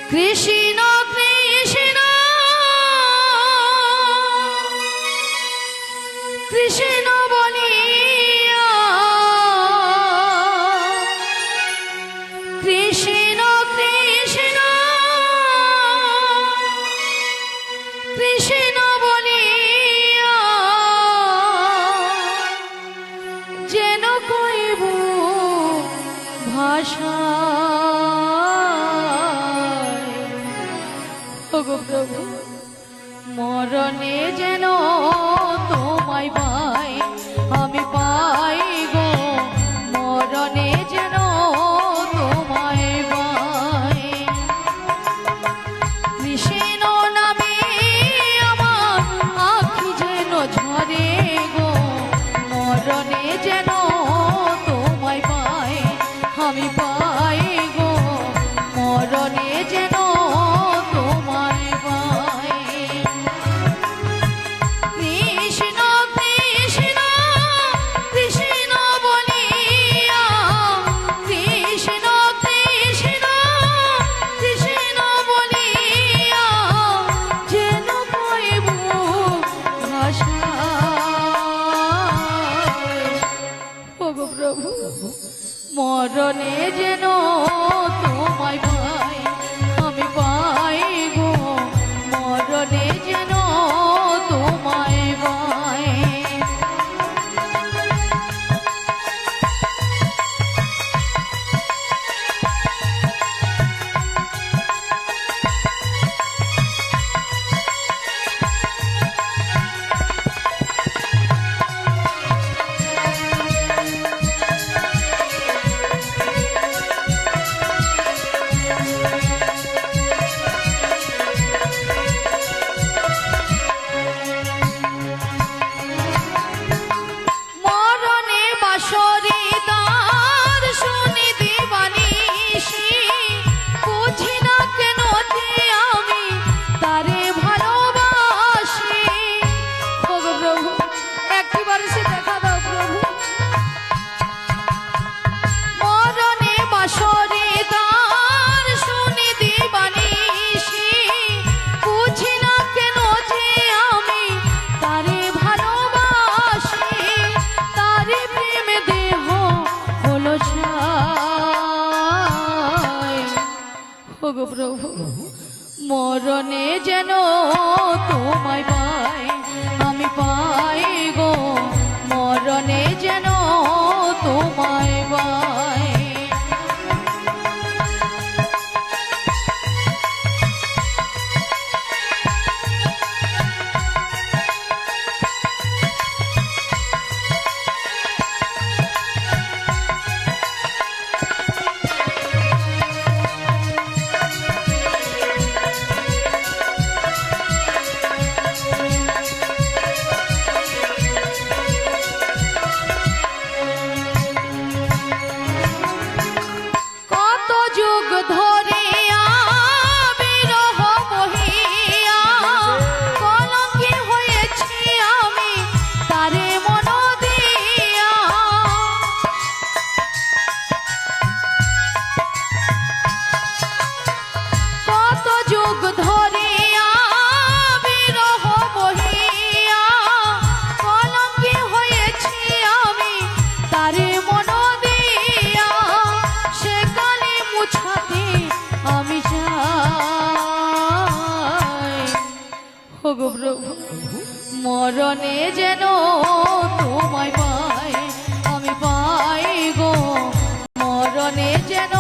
কৃষ্ণ কৃষ্ণ কৃষ্ণ বলিয়া কৃষ্ণ কৃষ্ণ কৃষ্ণ বলিয়া যেন কইব ভাষা প্রভু মরণে যেন তোমায় পাই আমি পাই গো মরণে যেন তোমায় পাই কৃষ্ণ নামে আমার আখি যেন ঝরে গো মরণে যেন তোমায় পাই আমি পাই গো মরণে যেন মরণে যেন তোমায় পাই আমি পাই গো মরণে যেন তোমায় পাই প্রভু মরণে যেন তোমায় পাই আমি পাই গো মরণে যেন তোমায় পাই মরণে যেন তোমায় পাই আমি পাই গো মরণে যেন